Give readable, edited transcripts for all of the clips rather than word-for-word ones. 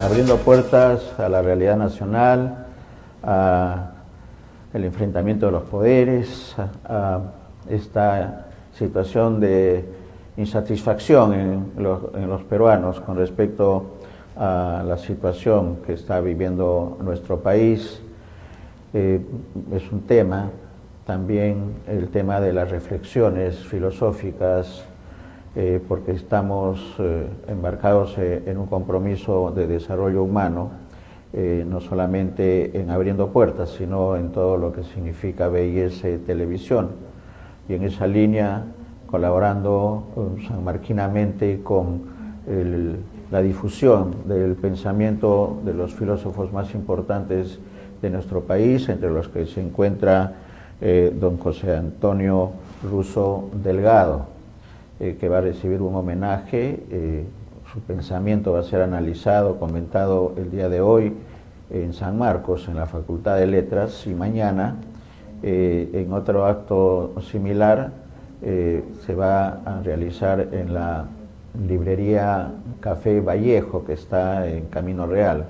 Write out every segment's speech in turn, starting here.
Abriendo puertas a la realidad nacional, a el enfrentamiento de los poderes, a esta situación de insatisfacción en los peruanos con respecto a la situación que está viviendo nuestro país. Es un tema, también el tema de las reflexiones filosóficas, porque estamos embarcados en un compromiso de desarrollo humano, no solamente en Abriendo Puertas, sino en todo lo que significa VIS Televisión. Y en esa línea, colaborando sanmarquinamente con la difusión del pensamiento de los filósofos más importantes de nuestro país, entre los que se encuentra don José Antonio Russo Delgado, que va a recibir un homenaje. Su pensamiento va a ser analizado, comentado el día de hoy en San Marcos, en la Facultad de Letras, y mañana, en otro acto similar, se va a realizar en la librería Café Vallejo, que está en Camino Real,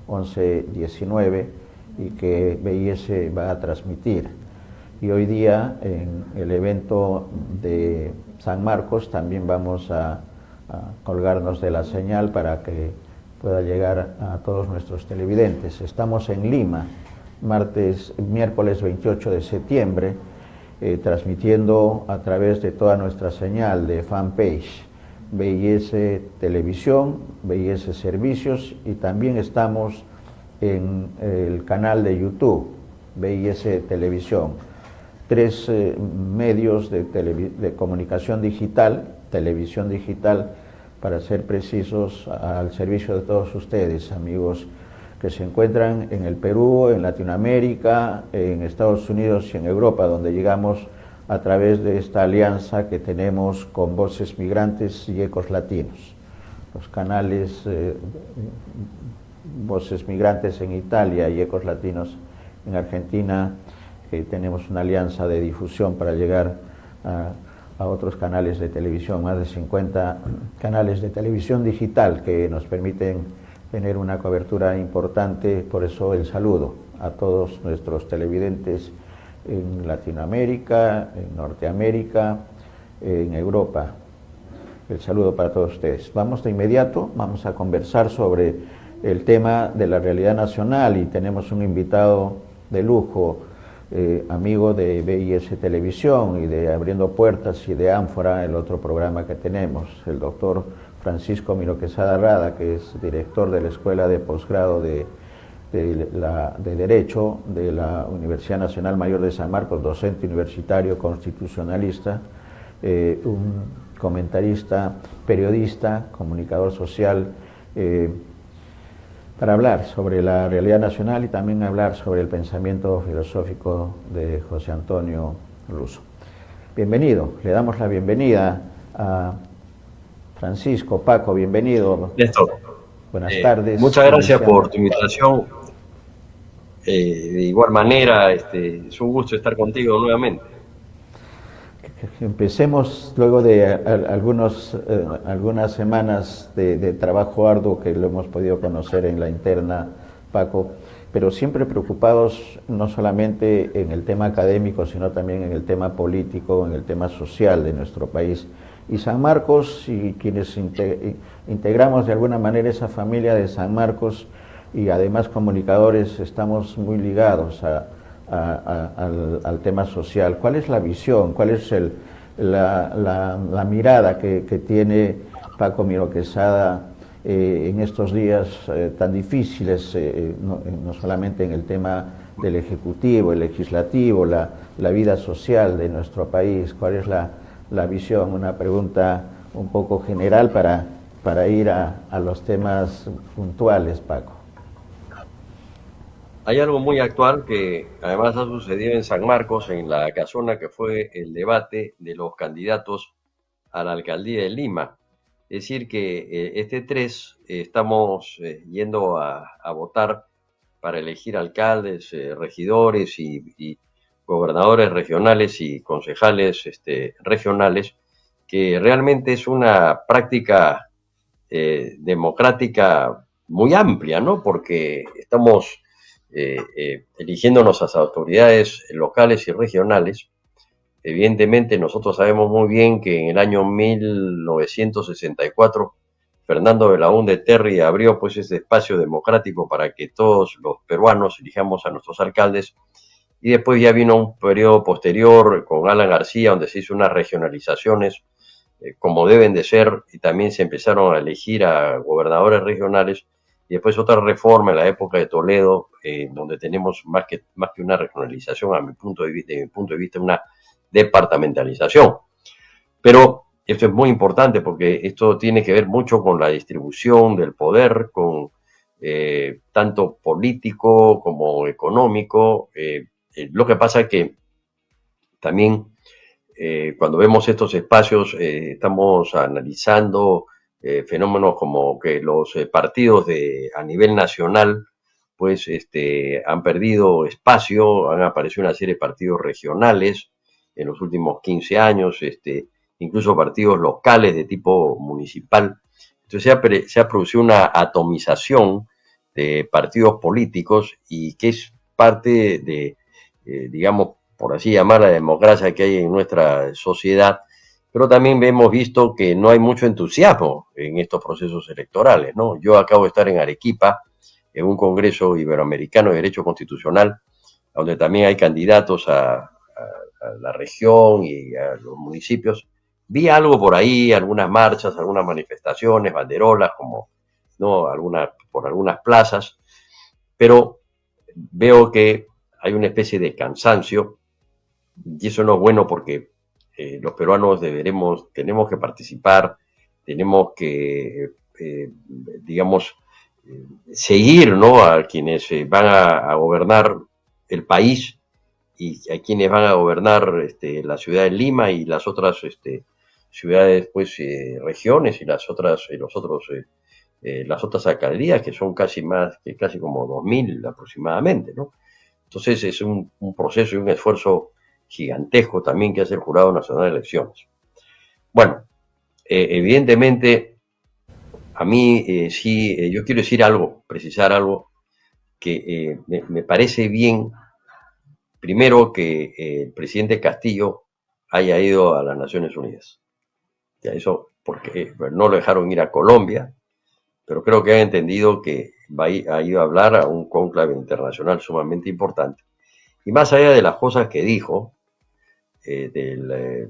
1119, y que VIS va a transmitir. Y hoy día, en el evento de San Marcos, también vamos a colgarnos de la señal para que pueda llegar a todos nuestros televidentes. Estamos en Lima, miércoles 28 de septiembre, transmitiendo a través de toda nuestra señal de fanpage, VIS Televisión, VIS Servicios, y también estamos en el canal de YouTube, VIS Televisión. Tres medios de comunicación digital, televisión digital, para ser precisos, al servicio de todos ustedes, amigos que se encuentran en el Perú, en Latinoamérica, en Estados Unidos y en Europa, donde llegamos a través de esta alianza que tenemos con Voces Migrantes y Ecos Latinos. Los canales Voces Migrantes en Italia y Ecos Latinos en Argentina, que tenemos una alianza de difusión para llegar a otros canales de televisión, más de 50 canales de televisión digital que nos permiten tener una cobertura importante. Por eso el saludo a todos nuestros televidentes en Latinoamérica, en Norteamérica, en Europa. El saludo para todos ustedes. Vamos de inmediato, vamos a conversar sobre el tema de la realidad nacional, y tenemos un invitado de lujo, amigo de VIS Televisión y de Abriendo Puertas y de Ánfora, el otro programa que tenemos, el doctor Francisco Miro Quesada Rada, que es director de la Escuela de Posgrado de Derecho de la Universidad Nacional Mayor de San Marcos, docente universitario constitucionalista, un comentarista, periodista, comunicador social, para hablar sobre la realidad nacional y también hablar sobre el pensamiento filosófico de José Antonio Russo. Bienvenido, le damos la bienvenida a Francisco. Paco, bienvenido. Néstor, buenas tardes. Muchas gracias por tu invitación. De igual manera, es un gusto estar contigo nuevamente. Empecemos luego de algunas semanas de trabajo arduo que lo hemos podido conocer en la interna, Paco, pero siempre preocupados no solamente en el tema académico, sino también en el tema político, en el tema social de nuestro país. Y San Marcos, y quienes integramos de alguna manera esa familia de San Marcos, y además comunicadores, estamos muy ligados al tema social. ¿Cuál es la visión? ¿Cuál es la mirada que tiene Paco Miro Quesada en estos días tan difíciles, no solamente en el tema del Ejecutivo, el Legislativo, la vida social de nuestro país? ¿Cuál es la visión? Una pregunta un poco general para ir a los temas puntuales, Paco. Hay algo muy actual que además ha sucedido en San Marcos, en la casona, que fue el debate de los candidatos a la alcaldía de Lima. Es decir, que este 3 estamos yendo a votar para elegir alcaldes, regidores y gobernadores regionales y concejales regionales, que realmente es una práctica democrática muy amplia, ¿no? Porque estamos eligiendo nuestras autoridades locales y regionales. Evidentemente, nosotros sabemos muy bien que en el año 1964 Fernando Belaúnde Terry abrió pues ese espacio democrático para que todos los peruanos elijamos a nuestros alcaldes, y después ya vino un periodo posterior con Alan García donde se hizo unas regionalizaciones como deben de ser, y también se empezaron a elegir a gobernadores regionales, y después otra reforma en la época de Toledo, donde tenemos más que una regionalización, a mi punto de vista, una departamentalización. Pero esto es muy importante porque esto tiene que ver mucho con la distribución del poder, con tanto político como económico. Lo que pasa es que también cuando vemos estos espacios estamos analizando fenómenos como que los partidos a nivel nacional pues han perdido espacio, han aparecido una serie de partidos regionales en los últimos 15 años, incluso partidos locales de tipo municipal. Entonces se ha producido una atomización de partidos políticos, y que es parte de, digamos, por así llamar, la democracia que hay en nuestra sociedad. Pero también hemos visto que no hay mucho entusiasmo en estos procesos electorales, ¿no? Yo acabo de estar en Arequipa, en un Congreso Iberoamericano de Derecho Constitucional, donde también hay candidatos a la región y a los municipios. Vi algo por ahí, algunas marchas, algunas manifestaciones, banderolas, como, ¿no? Por algunas plazas, pero veo que hay una especie de cansancio, y eso no es bueno porque los peruanos tenemos que participar, tenemos que, digamos, seguir, ¿no? A quienes van a gobernar el país, y a quienes van a gobernar la ciudad de Lima y las otras ciudades, pues, regiones, y las otras alcaldías, que son casi como 2000 aproximadamente, ¿no? Entonces es un proceso y un esfuerzo gigantesco también que hace el Jurado Nacional de Elecciones. Bueno, evidentemente, a mí sí, yo quiero decir algo, precisar algo, que me parece bien, primero, que el presidente Castillo haya ido a las Naciones Unidas. Ya eso, porque no lo dejaron ir a Colombia, pero creo que ha entendido que ha ido a hablar a un cónclave internacional sumamente importante. Y más allá de las cosas que dijo, de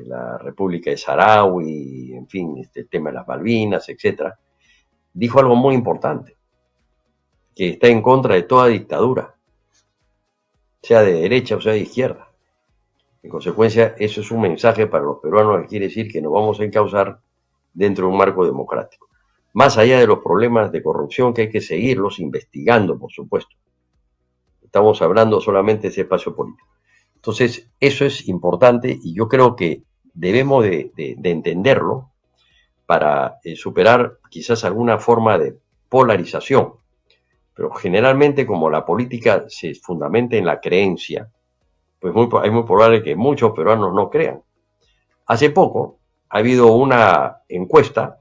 la República de Saharaui, en fin, el tema de las Malvinas, etcétera, dijo algo muy importante, que está en contra de toda dictadura, sea de derecha o sea de izquierda. En consecuencia, eso es un mensaje para los peruanos que quiere decir que nos vamos a encauzar dentro de un marco democrático. Más allá de los problemas de corrupción, que hay que seguirlos investigando, por supuesto. Estamos hablando solamente de ese espacio político. Entonces, eso es importante, y yo creo que debemos de entenderlo para superar quizás alguna forma de polarización. Pero generalmente, como la política se fundamenta en la creencia, pues es muy probable que muchos peruanos no crean. Hace poco ha habido una encuesta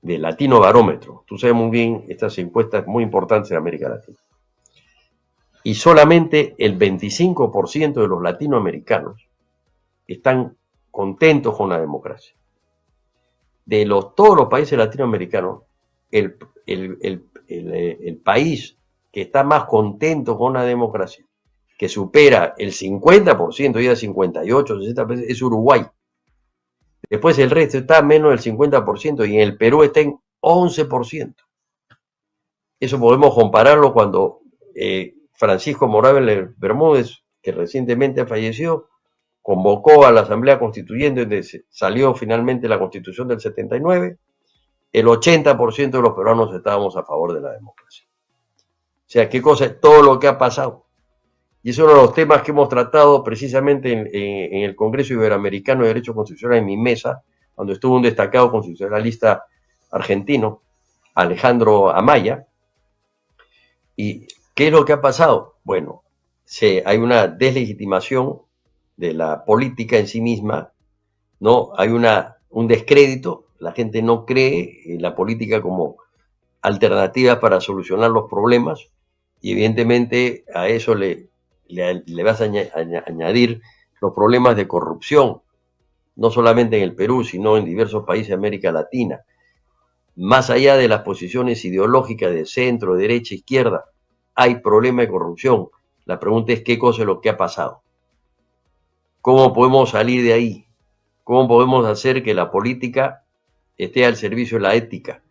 de Latino Barómetro. Tú sabes muy bien, estas encuestas muy importantes en América Latina. Y solamente el 25% de los latinoamericanos están contentos con la democracia. De todos los países latinoamericanos, el país que está más contento con la democracia, que supera el 50%, ya 58, 60%, es Uruguay. Después el resto está menos del 50%, y en el Perú está en 11%. Eso podemos compararlo cuando Francisco Morales Bermúdez, que recientemente falleció, convocó a la Asamblea Constituyente, donde salió finalmente la Constitución del 79, el 80% de los peruanos estábamos a favor de la democracia. O sea, qué cosa es todo lo que ha pasado. Y es uno de los temas que hemos tratado precisamente en el Congreso Iberoamericano de Derecho Constitucional, en mi mesa, donde estuvo un destacado constitucionalista argentino, Alejandro Amaya. ¿Y qué es lo que ha pasado? Bueno, hay una deslegitimación de la política en sí misma, ¿no? Hay un descrédito, la gente no cree en la política como alternativas para solucionar los problemas, y evidentemente a eso le vas a añadir los problemas de corrupción, no solamente en el Perú, sino en diversos países de América Latina. Más allá de las posiciones ideológicas de centro, derecha, izquierda, hay problema de corrupción. La pregunta es qué cosa es lo que ha pasado. ¿Cómo podemos salir de ahí? ¿Cómo podemos hacer que la política esté al servicio de la ética?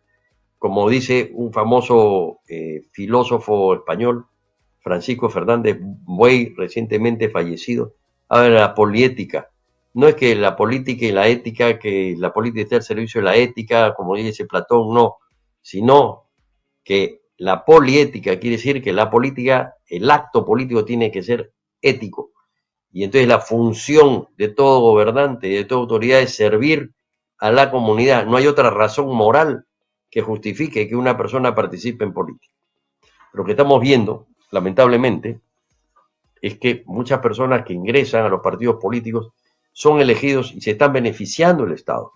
Como dice un famoso filósofo español, Francisco Fernández Buey, recientemente fallecido, habla de la poliética. No es que la política y la ética, que la política esté al servicio de la ética, como dice Platón, no, sino que la poliética quiere decir que la política, el acto político tiene que ser ético. Y entonces la función de todo gobernante y de toda autoridad es servir a la comunidad. No hay otra razón moral que justifique que una persona participe en política. Lo que estamos viendo, lamentablemente, es que muchas personas que ingresan a los partidos políticos son elegidos y se están beneficiando del Estado.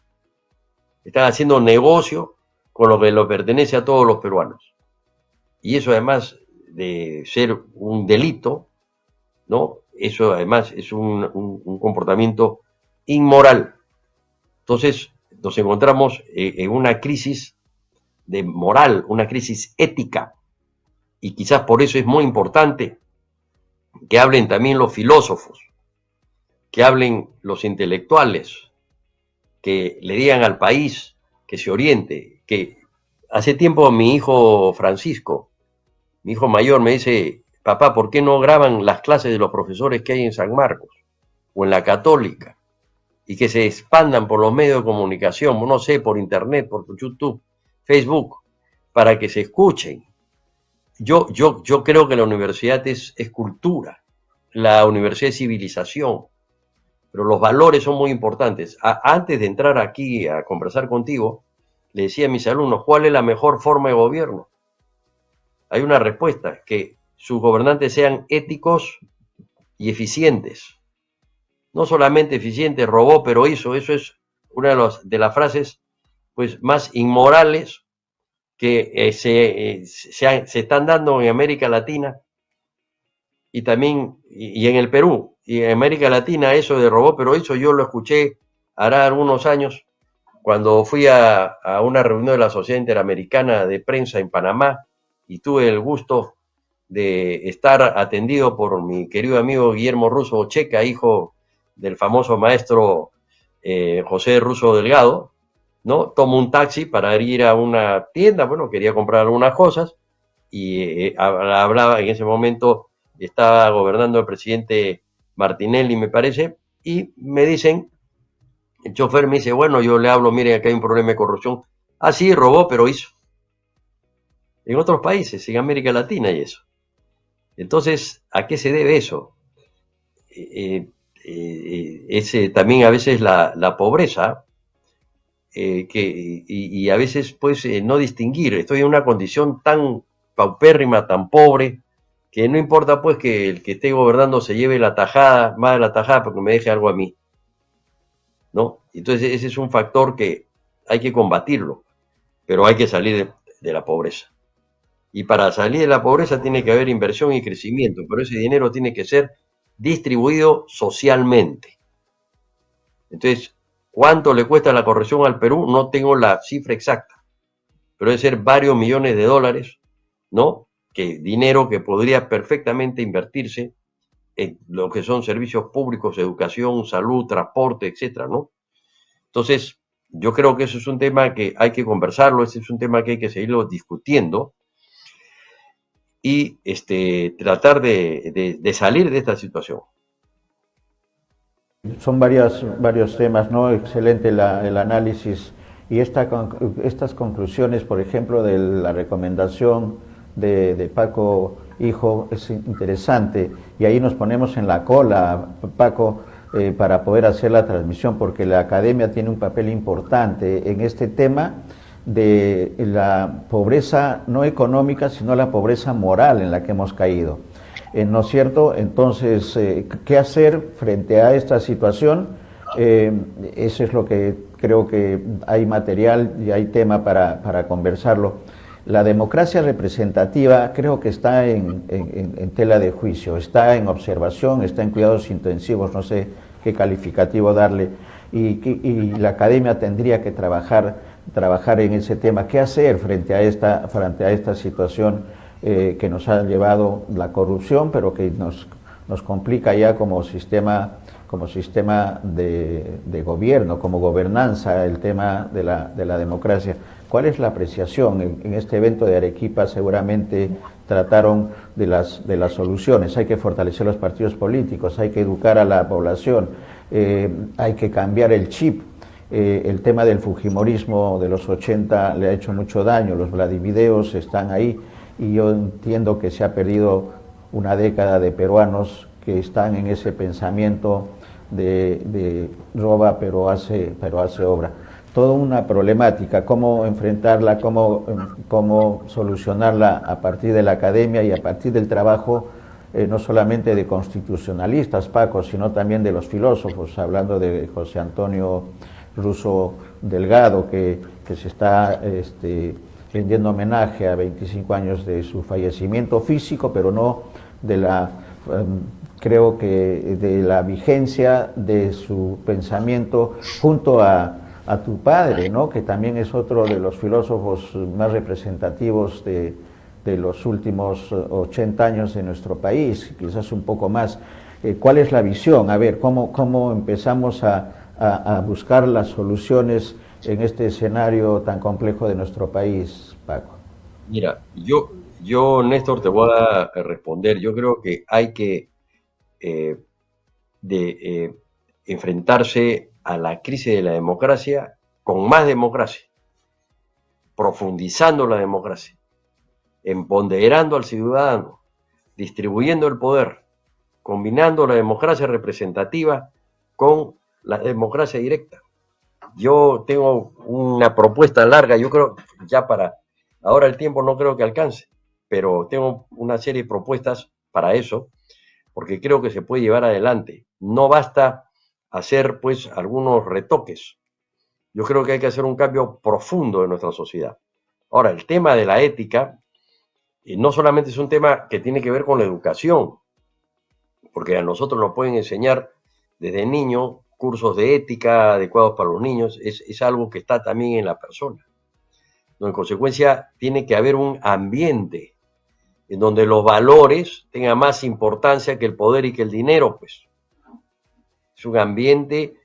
Están haciendo negocio con lo que le pertenece a todos los peruanos. Y eso, además de ser un delito, ¿no? Eso además es un comportamiento inmoral. Entonces nos encontramos en una crisis de moral, una crisis ética, y quizás por eso es muy importante que hablen también los filósofos, que hablen los intelectuales, que le digan al país que se oriente, que hace tiempo mi hijo Francisco, mi hijo mayor, me dice: papá, ¿por qué no graban las clases de los profesores que hay en San Marcos o en la Católica? Y que se expandan por los medios de comunicación, no sé, por internet, por YouTube, Facebook, para que se escuchen. Yo creo que la universidad es cultura, la universidad es civilización, pero los valores son muy importantes. Antes de entrar aquí a conversar contigo, le decía a mis alumnos, ¿cuál es la mejor forma de gobierno? Hay una respuesta: que sus gobernantes sean éticos y eficientes. No solamente eficiente, robó pero hizo. Eso es una de las frases pues más inmorales que se están dando en América Latina y también y en el Perú. Y en América Latina eso de robó pero hizo, yo lo escuché hará algunos años cuando fui a una reunión de la Sociedad Interamericana de Prensa en Panamá, y tuve el gusto de estar atendido por mi querido amigo Guillermo Russo Checa, hijo del famoso maestro José Russo Delgado, ¿no? Tomo un taxi para ir a una tienda, bueno, quería comprar algunas cosas, y hablaba, en ese momento estaba gobernando el presidente Martinelli, me parece, y me dicen, el chofer me dice, bueno, yo le hablo, mire, acá hay un problema de corrupción. Ah, sí, robó, pero hizo. En otros países, en América Latina y eso. Entonces, ¿a qué se debe eso? También a veces la pobreza, y a veces pues no distinguir. Estoy en una condición tan paupérrima, tan pobre, que no importa pues que el que esté gobernando se lleve la tajada, más de la tajada, porque me deje algo a mí, ¿no? Entonces ese es un factor que hay que combatirlo, pero hay que salir de la pobreza. Y para salir de la pobreza tiene que haber inversión y crecimiento, pero ese dinero tiene que ser distribuido socialmente. Entonces, ¿cuánto le cuesta la corrección al Perú? No tengo la cifra exacta, pero debe ser varios millones de dólares, ¿no? Que dinero que podría perfectamente invertirse en lo que son servicios públicos, educación, salud, transporte, etcétera, ¿no? Entonces, yo creo que eso es un tema que hay que conversarlo, ese es un tema que hay que seguirlo discutiendo y tratar de salir de esta situación. Son varios temas, ¿no? Excelente el análisis y estas conclusiones, por ejemplo, de la recomendación de Paco Hijo es interesante, y ahí nos ponemos en la cola, Paco, para poder hacer la transmisión, porque la academia tiene un papel importante en este tema de la pobreza no económica, sino la pobreza moral en la que hemos caído. ¿No es cierto? Entonces, ¿qué hacer frente a esta situación? Eso es lo que creo que hay material y hay tema para conversarlo. La democracia representativa creo que está en tela de juicio, está en observación, está en cuidados intensivos, no sé qué calificativo darle, y la academia tendría que trabajar en ese tema. ¿Qué hacer frente a esta situación que nos ha llevado la corrupción, pero que nos complica ya como sistema de gobierno, como gobernanza, el tema de la democracia? ¿Cuál es la apreciación? En este evento de Arequipa seguramente trataron de las soluciones. Hay que fortalecer los partidos políticos, hay que educar a la población, hay que cambiar el chip. El tema del fujimorismo de los 80 le ha hecho mucho daño, los Vladimideos están ahí, y yo entiendo que se ha perdido una década de peruanos que están en ese pensamiento de roba pero hace obra. Toda una problemática, cómo enfrentarla, cómo solucionarla a partir de la academia y a partir del trabajo no solamente de constitucionalistas, Paco, sino también de los filósofos, hablando de José Antonio Russo Delgado, que se está rindiendo homenaje a 25 años de su fallecimiento físico, pero no de la... creo que de la vigencia de su pensamiento junto a tu padre, ¿no? Que también es otro de los filósofos más representativos de los últimos 80 años de nuestro país, quizás un poco más. ¿Cuál es la visión? A ver, ¿cómo empezamos a buscar las soluciones en este escenario tan complejo de nuestro país, Paco? Mira, yo Néstor, te voy a responder. Yo creo que hay que eh, enfrentarse a la crisis de la democracia con más democracia, profundizando la democracia, empoderando al ciudadano, distribuyendo el poder, combinando la democracia representativa con la democracia directa. Yo tengo una propuesta larga, yo creo, ya para ahora el tiempo no creo que alcance, pero tengo una serie de propuestas para eso, porque creo que se puede llevar adelante. No basta hacer pues algunos retoques. Yo creo que hay que hacer un cambio profundo en nuestra sociedad. Ahora, el tema de la ética no solamente es un tema que tiene que ver con la educación, porque a nosotros nos pueden enseñar desde niño cursos de ética adecuados para los niños, es algo que está también en la persona. En consecuencia, tiene que haber un ambiente en donde los valores tengan más importancia que el poder y que el dinero, pues. Es un ambiente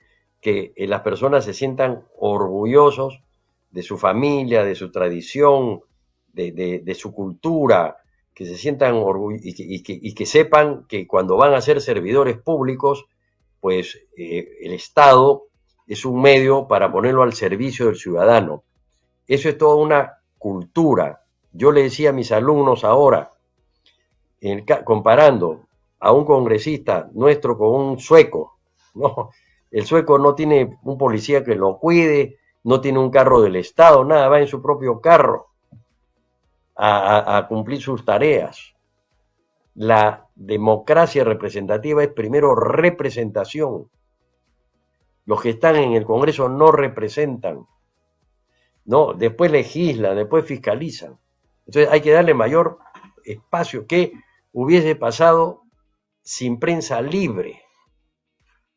que las personas se sientan orgullosos de su familia, de su tradición, de su cultura, que se sientan orgullosos y que sepan que cuando van a ser servidores públicos, pues el Estado es un medio para ponerlo al servicio del ciudadano. Eso es toda una cultura. Yo le decía a mis alumnos ahora, comparando a un congresista nuestro con un sueco, ¿no? El sueco no tiene un policía que lo cuide, no tiene un carro del Estado, nada, va en su propio carro a cumplir sus tareas. La democracia representativa es primero representación. Los que están en el Congreso no representan, ¿no? Después legislan, después fiscalizan. Entonces hay que darle mayor espacio. ¿Qué hubiese pasado sin prensa libre?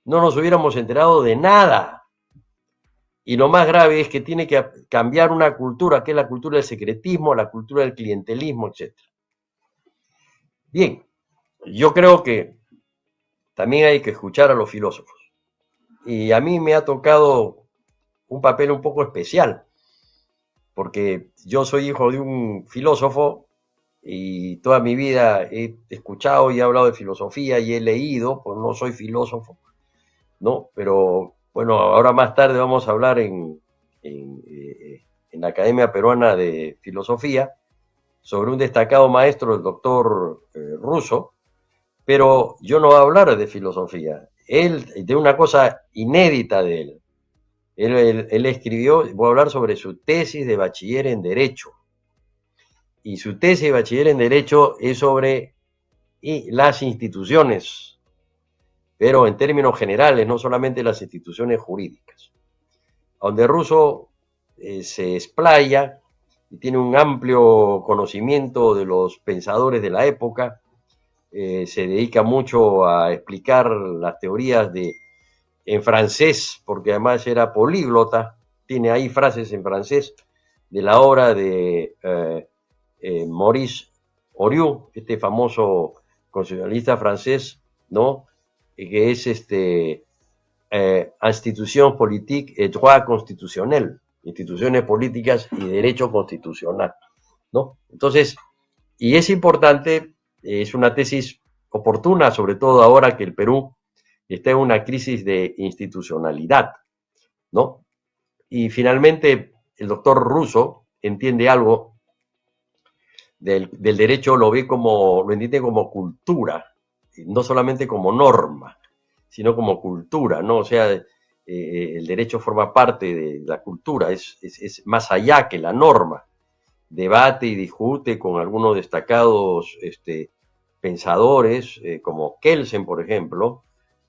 No nos hubiéramos enterado de nada. Y lo más grave es que tiene que cambiar una cultura, que es la cultura del secretismo, la cultura del clientelismo, etc. Bien, yo creo que también hay que escuchar a los filósofos. Y a mí me ha tocado un papel un poco especial, porque yo soy hijo de un filósofo y toda mi vida he escuchado y he hablado de filosofía y he leído, pues no soy filósofo, ¿no? Pero bueno, ahora más tarde vamos a hablar en la Academia Peruana de Filosofía sobre un destacado maestro, el doctor Russo, pero yo no voy a hablar de filosofía, de una cosa inédita de él. Él escribió, voy a hablar sobre su tesis de bachiller en Derecho. Y su tesis de bachiller en Derecho es sobre las instituciones, pero en términos generales, no solamente las instituciones jurídicas. Donde Russo se explaya y tiene un amplio conocimiento de los pensadores de la época. Se dedica mucho a explicar las teorías en francés, porque además era políglota, tiene ahí frases en francés de la obra de Maurice Oriou, este famoso constitucionalista francés, ¿no? Que es Institutions politiques et droit constitutionnel, instituciones políticas y derecho constitucional, ¿no? Entonces, y es importante, es una tesis oportuna, sobre todo ahora que el Perú está en una crisis de institucionalidad, ¿no? Y finalmente, el doctor Russo entiende algo del derecho, lo entiende como cultura, no solamente como norma, sino como cultura, ¿no? O sea, el derecho forma parte de la cultura, es más allá que la norma. Debate y discute con algunos destacados pensadores, como Kelsen, por ejemplo,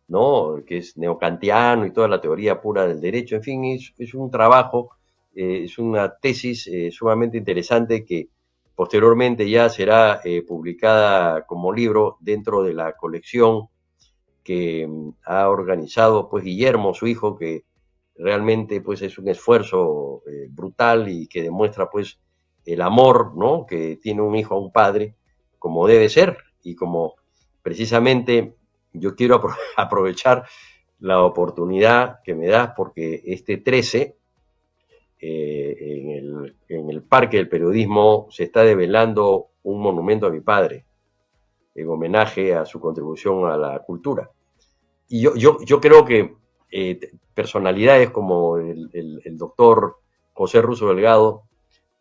¿no? Que es neocantiano y toda la teoría pura del derecho. En fin, es un trabajo, es una tesis sumamente interesante que posteriormente ya será publicada como libro dentro de la colección que ha organizado pues Guillermo, su hijo, que realmente pues es un esfuerzo brutal y que demuestra pues el amor, ¿no? Que tiene un hijo a un padre, como debe ser, y como precisamente yo quiero aprovechar la oportunidad que me das porque este 13 en el Parque del Periodismo se está develando un monumento a mi padre en homenaje a su contribución a la cultura. Y yo creo que personalidades como el doctor José Russo Delgado,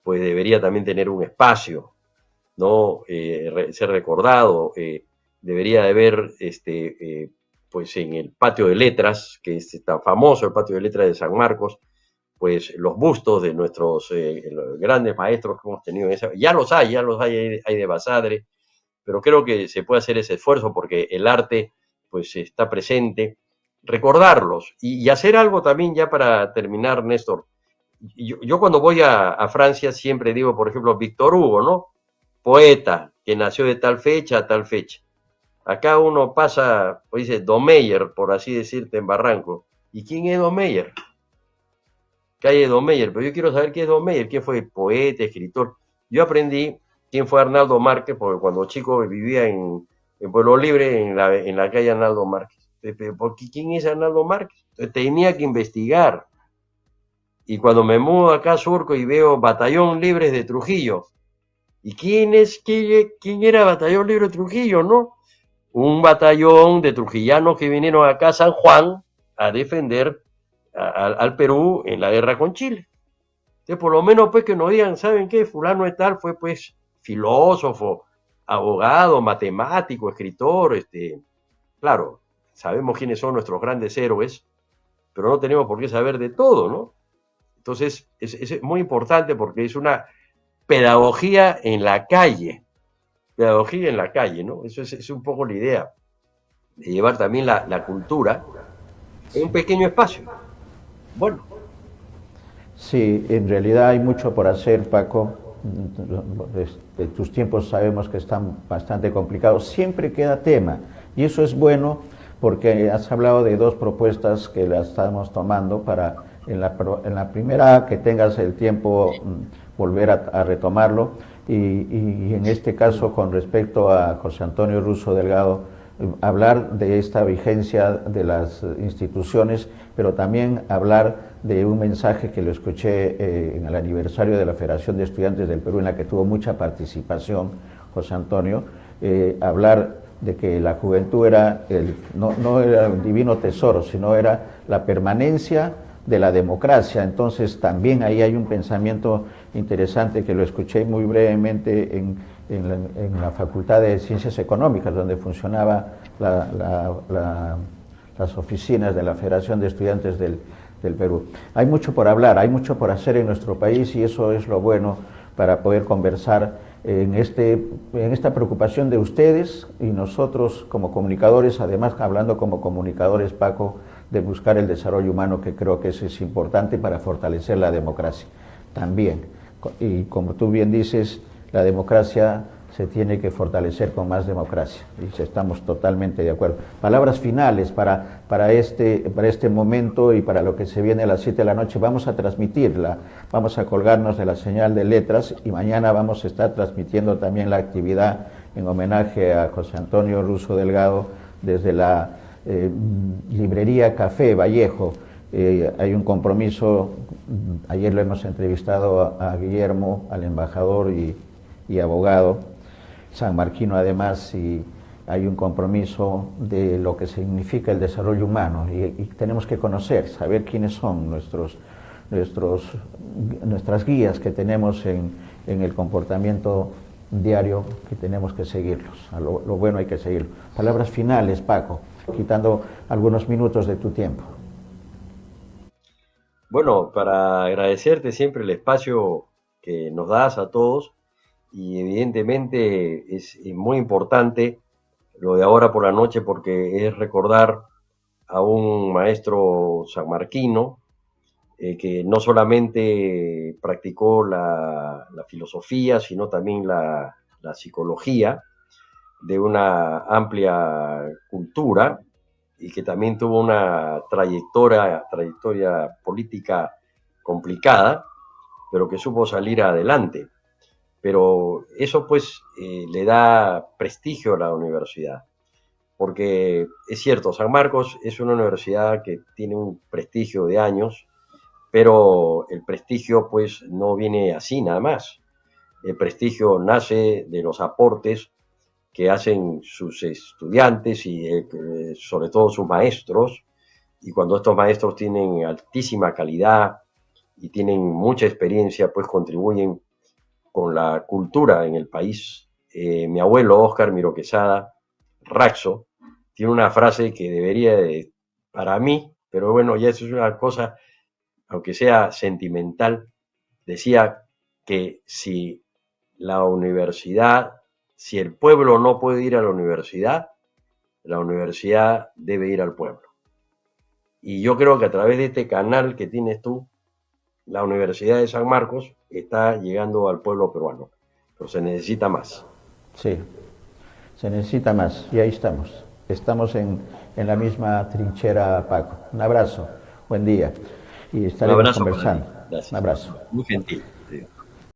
pues debería también tener un espacio, ¿no? Ser recordado, debería de haber, pues en el patio de letras, que es tan famoso, el patio de letras de San Marcos, pues los bustos de nuestros los grandes maestros que hemos tenido en esa, ya los hay, hay de Basadre, pero creo que se puede hacer ese esfuerzo porque el arte pues está presente, recordarlos y hacer algo también ya para terminar, Néstor. Yo cuando voy a Francia siempre digo, por ejemplo, Víctor Hugo, ¿no? Poeta que nació de tal fecha a tal fecha. Acá uno pasa, pues dice Domeyer, por así decirte, en Barranco. ¿Y quién es Domeyer? Calle Domeyer, pero yo quiero saber quién es Domeyer, quién fue poeta, escritor. Yo aprendí quién fue Arnaldo Márquez, porque cuando chico vivía en Pueblo Libre, en la calle Arnaldo Márquez. Porque ¿quién es Arnaldo Márquez? Entonces, tenía que investigar. Y cuando me mudo acá a Surco y veo Batallón Libres de Trujillo, ¿y quién era Batallón Libre de Trujillo, no? Un batallón de trujillanos que vinieron acá a San Juan a defender al Perú en la guerra con Chile. Entonces, por lo menos, pues, que nos digan, ¿saben qué? Fulano de tal fue, pues, filósofo, abogado, matemático, escritor, claro, sabemos quiénes son nuestros grandes héroes, pero no tenemos por qué saber de todo, ¿no? Entonces, es muy importante porque es una pedagogía en la calle, ¿no? Eso es un poco la idea, de llevar también la cultura en un pequeño espacio. Bueno, Sí, en realidad hay mucho por hacer, Paco. Tus tiempos sabemos que están bastante complicados. Siempre queda tema y eso es bueno porque has hablado de dos propuestas que las estamos tomando para en la primera que tengas el tiempo volver a retomarlo y en este caso con respecto a José Antonio Russo Delgado hablar de esta vigencia de las instituciones, pero también hablar de un mensaje que lo escuché en el aniversario de la Federación de Estudiantes del Perú, en la que tuvo mucha participación José Antonio, hablar de que la juventud era no era un divino tesoro, sino era la permanencia de la democracia. Entonces también ahí hay un pensamiento interesante que lo escuché muy brevemente en la Facultad de Ciencias Económicas, donde funcionaba las oficinas de la Federación de Estudiantes del Perú. Hay mucho por hablar, hay mucho por hacer en nuestro país y eso es lo bueno para poder conversar en esta preocupación de ustedes y nosotros como comunicadores, además hablando como comunicadores, Paco, de buscar el desarrollo humano, que creo que eso es importante para fortalecer la democracia también. Y como tú bien dices, la democracia se tiene que fortalecer con más democracia. Y estamos totalmente de acuerdo. Palabras finales para este momento y para lo que se viene a las 7 de la noche. Vamos a transmitirla, vamos a colgarnos de la señal de letras y mañana vamos a estar transmitiendo también la actividad en homenaje a José Antonio Russo Delgado desde la librería Café Vallejo. Hay un compromiso, ayer lo hemos entrevistado a Guillermo, al embajador y abogado sanmarquino además, y hay un compromiso de lo que significa el desarrollo humano y tenemos que conocer, saber quiénes son nuestras guías que tenemos en el comportamiento diario, que tenemos que seguirlos, lo bueno hay que seguirlo. Palabras finales, Paco, quitando algunos minutos de tu tiempo. Bueno, para agradecerte siempre el espacio que nos das a todos y evidentemente es muy importante lo de ahora por la noche porque es recordar a un maestro sanmarquino que no solamente practicó la filosofía, sino también la psicología de una amplia cultura y que también tuvo una trayectoria política complicada, pero que supo salir adelante. Pero eso pues le da prestigio a la universidad, porque es cierto, San Marcos es una universidad que tiene un prestigio de años, pero el prestigio pues no viene así nada más. El prestigio nace de los aportes que hacen sus estudiantes y sobre todo sus maestros, y cuando estos maestros tienen altísima calidad y tienen mucha experiencia, pues contribuyen con la cultura en el país. Mi abuelo, Óscar Miro Quesada, Raxo, tiene una frase que debería de, para mí, pero bueno, ya eso es una cosa, aunque sea sentimental, decía que si la universidad, si el pueblo no puede ir a la universidad debe ir al pueblo. Y yo creo que a través de este canal que tienes tú, la Universidad de San Marcos está llegando al pueblo peruano, pero se necesita más. Sí, se necesita más y ahí estamos. Estamos en la misma trinchera, Paco. Un abrazo, buen día y Un estaremos abrazo para ti. conversando. Un Gracias. abrazo. Muy gentil.